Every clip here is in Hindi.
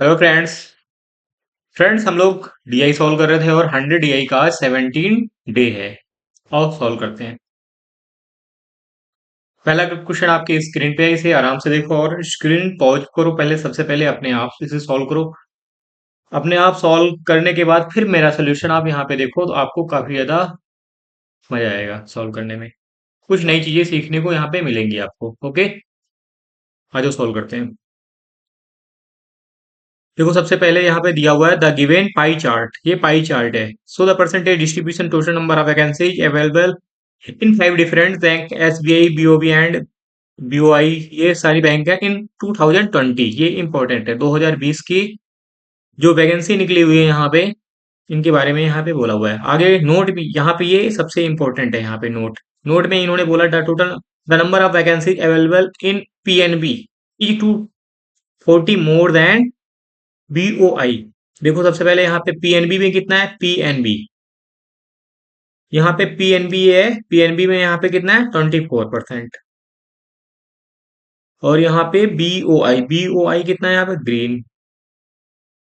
Hello friends. हम लोग डीआई सॉल्व कर रहे थे और 100 डीआई का 17 डे है। आओ सॉल्व करते हैं। पहला क्वेश्चन आपकी स्क्रीन पे है, इसे आराम से देखो और स्क्रीन पॉज करो। पहले सबसे पहले अपने आप इसे सॉल्व करो। अपने आप सॉल्व करने के बाद फिर मेरा सोल्यूशन आप यहाँ पे देखो तो आपको काफी ज्यादा मजा आएगा सॉल्व करने में। कुछ नई चीजें सीखने को यहाँ पे मिलेंगी आपको। ओके, आज सॉल्व करते हैं। देखो सबसे पहले यहाँ पे दिया हुआ है द गिवन पाई चार्ट। ये पाई चार्ट है। So the percentage distribution total number of vacancies available in 5 different bank SBI BOB and BOI. ये सारी बैंक है इन 2020। ये इंपॉर्टेंट है 2020 की जो वैकेंसी निकली हुई है यहाँ पे, इनके बारे में यहाँ पे बोला हुआ है। आगे नोट भी यहाँ पे, ये सबसे इंपॉर्टेंट है यहाँ पे नोट। नोट में इन्होंने बोला the total the number of vacancies available in PNB E to 40 more than BOI. देखो सबसे पहले यहाँ पे पीएनबी में कितना है, पीएनबी यहाँ पे पीएनबी है। पीएनबी में यहाँ पे कितना है, 24%। और यहाँ पे बीओआई, बीओआई कितना है यहाँ पे, green,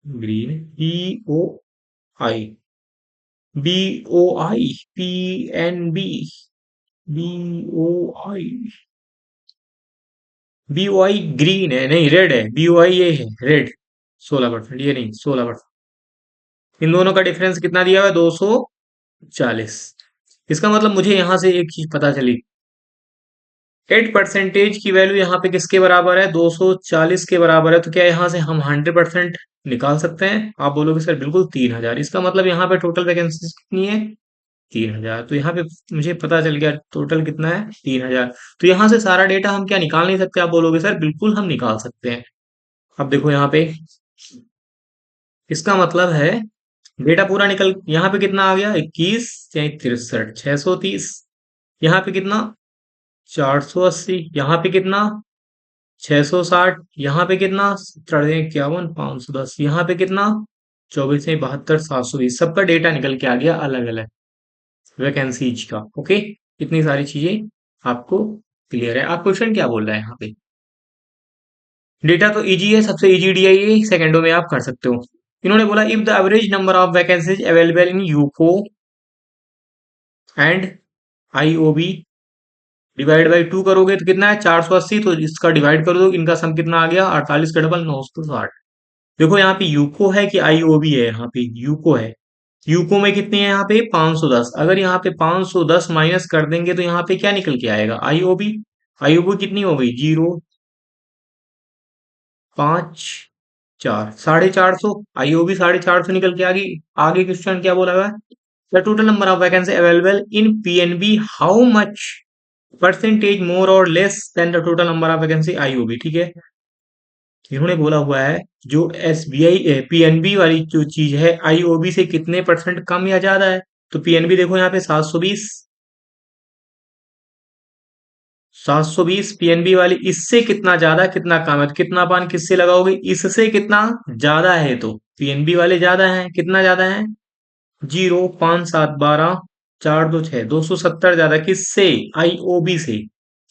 green BOI, BOI, PNB, BOI, BOI green है, नहीं रेड है। बीओआई ये है रेड, 16%। ये नहीं, 16%। इन दोनों का डिफरेंस कितना दिया हुआ है, 240। इसका मतलब मुझे यहां से एक चीज पता चली, 8% की वैल्यू यहाँ पे किसके बराबर है, 240 के बराबर है। तो क्या यहाँ से हम 100% निकाल सकते हैं? आप बोलोगे सर बिल्कुल, 3000। इसका मतलब यहाँ पे टोटल वैकेंसी कितनी है, 3000। तो यहाँ पे मुझे पता चल गया टोटल कितना है, 3000। तो यहाँ से सारा डेटा हम क्या निकाल नहीं सकते? आप बोलोगे सर बिल्कुल हम निकाल सकते हैं। अब देखो यहाँ पे, इसका मतलब है डेटा पूरा निकल, यहाँ पे कितना आ गया, 21 63 630। यहाँ पे कितना, 480। यहाँ पे कितना, 660। यहाँ पे कितना, 51 510। यहाँ पे कितना, 24 72 720। सबका डेटा निकल के आ गया अलग अलग वैकेंसीज का। ओके, इतनी सारी चीजें आपको क्लियर है। आप क्वेश्चन क्या बोल रहे हैं यहाँ पे? डेटा तो इजी है, सबसे इजी डीआई है, सेकंडों में आप कर सकते हो। इन्होंने बोला if the average number of vacancies available in UCO and IOB divide by 2 करोगे तो कितना है, 480। तो इसका डिवाइड कर दो, इनका सम कितना आ गया, 48 का डबल 960। देखो यहाँ पे यूको है कि आईओबी है, यहाँ पे यूको है। यूको में कितनी है यहाँ पे, 510। अगर यहाँ पे 510 माइनस कर देंगे तो यहाँ पे क्या निकल के आएगा, आईओबी। आईओबी कितनी हो गई, 054 450। आईओबी 450 निकल के आ गई। आगे क्वेश्चन क्या बोला हुआ है, the total number of vacancy available in PNB how much percentage more और less than the total number of vacancy IOB. ठीक है, इन्होंने बोला हुआ है जो एसबीआई पीएनबी वाली जो चीज है आईओबी से कितने परसेंट कम या ज्यादा है। तो पीएनबी देखो यहाँ पे 720, 720 पीएनबी वाली, इससे कितना ज्यादा कितना कम है। तो कितना पान किससे लगाओगे, इससे कितना ज्यादा है। तो पीएनबी वाले ज्यादा हैं, कितना ज्यादा है, 0 5 7 12 4 2 6, 270 ज्यादा किससे, आईओबी से।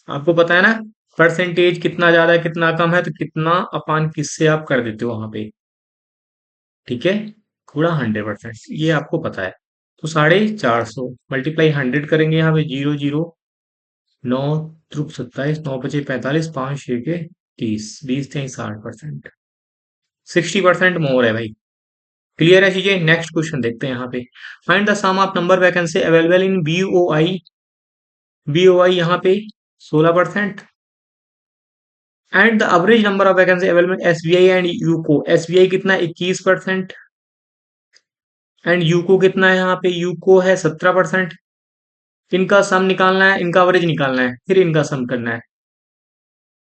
आपको पता है ना परसेंटेज कितना ज्यादा है कितना कम है, तो कितना अपान किससे आप कर देते हो वहां पे। ठीक है, पूरा 100%, ये आपको पता है। तो 450 मल्टीप्लाई 100 करेंगे, यहाँ पे 0 0 9 त्रुक 27 9 बचे 45 5 6 के 30 20 थे 60%, 60% मोर है भाई। क्लियर है चीजें। नेक्स्ट क्वेश्चन देखते हैं यहाँ पे, find the sum of number vacancy available in BOI. BOI यहाँ पे 16%। And the average number of vacancy available SBI and UCO. SBI कितना, 21%। एंड यूको कितना है, यहाँ पे यूको है 17%। इनका सम निकालना है, इनका एवरेज निकालना है, फिर इनका सम करना है।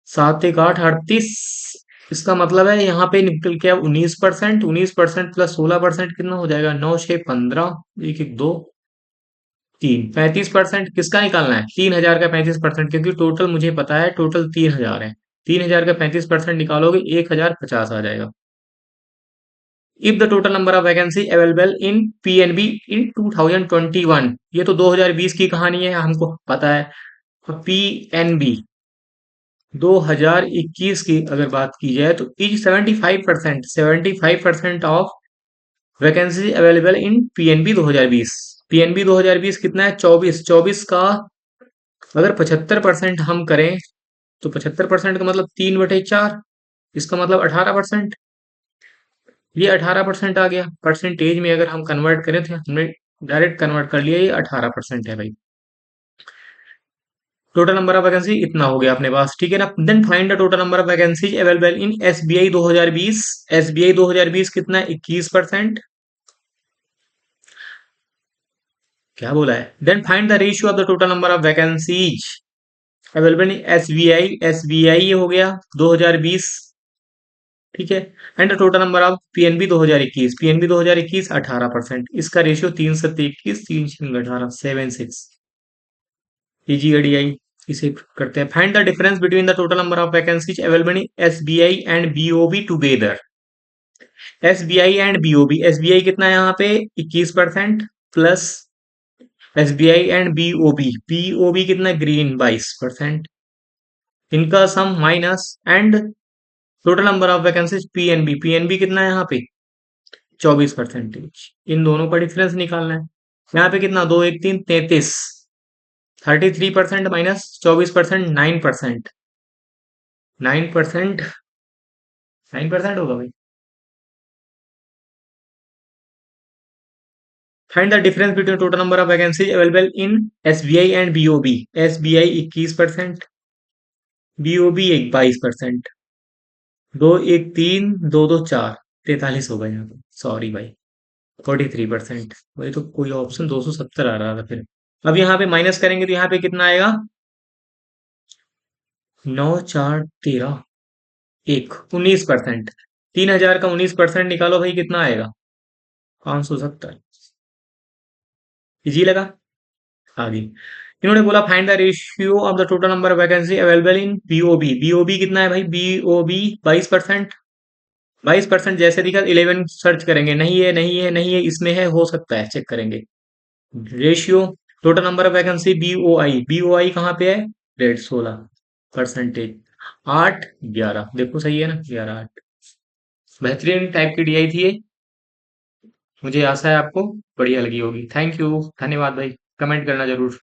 7 1 8 38। इसका मतलब है यहाँ पे निकल के अब 19%। 19% प्लस 16% कितना हो जाएगा, 9 6 15 1 1 2 3 35%। किसका निकालना है, 3000 का 35%, क्योंकि टोटल मुझे पता है टोटल 3000 है। 3000 का 35% निकालोगे 1050 आ जाएगा। If the total number of vacancy available in PNB in 2021, ये तो 2020 की कहानी है, हमको पता है। पीएनबी 2021 की अगर बात की जाए तो is 75% of vacancy available in PNB 2020। PNB 2020 कितना है? 24। 24 का अगर 75% हम करें तो 75% का मतलब 3/4, इसका मतलब 18%। ये 18% आ गया। परसेंटेज में अगर हम कन्वर्ट करें तो हमने डायरेक्ट कन्वर्ट कर लिया, ये 18% है भाई। टोटल नंबर ऑफ वैकेंसी इतना हो गया अपने पास, ठीक है ना। Then find the total number of vacancies available in SBI 2020। SBI 2020 कितना है? 21%। क्या बोला है? Then find the ratio of the total number of vacancies available in SBI. SBI ये हो गया 2020, ठीक है। And the total number of PNB 2021। PNB 2021 18%। इसका रेशियो 3 7 21 3 18 7 6। पीजीआईडीआई इसे करते हैं। Find the difference between the total number of vacancies available in SBI and BOB together. SBI and BOB, SBI कितना है यहाँ पे? 21% plus SBI and BOB, BOB कितना? ग्रीन 22%। इनका sum minus and total number of vacancies PNB. PNB कितना है यहाँ पे? 24%। इन दोनों का डिफरेंस निकालना है। यहाँ पे कितना? 2 1 3 33। 33% माइनस 24% 9%। 9%। 9% होगा भाई। Find the difference between total number of vacancies available in SBI and BOB. SBI 21%, BOB एक 22%। 2 1 3 2 2 4 43 होगा यहाँ पे, सॉरी भाई। 43%। वही तो, कोई ऑप्शन 270 आ रहा था फिर। अब यहाँ पे माइनस करेंगे तो यहाँ पे कितना आएगा? 9 4 13 1 19%। 3000 का 19% निकालो भाई, कितना आएगा? 570। इजी लगा? आगे इन्होंने बोला find the ratio of the total number of vacancy available in BOB. BOB कितना है भाई? बीओबी 22%। 22% जैसे दिखा 11 सर्च करेंगे, नहीं है नहीं है नहीं है, इसमें है, हो सकता है, चेक करेंगे। Ratio total number of vacancy BOI, BOI कहाँ पे है? 16%। 8 11, देखो सही है ना? 11 8। बेहतरीन टाइप की डीआई थी ये। मुझे आशा है आपको बढ़िया लगी होगी। थैंक यू, धन्यवाद भाई। कमेंट करना जरूर।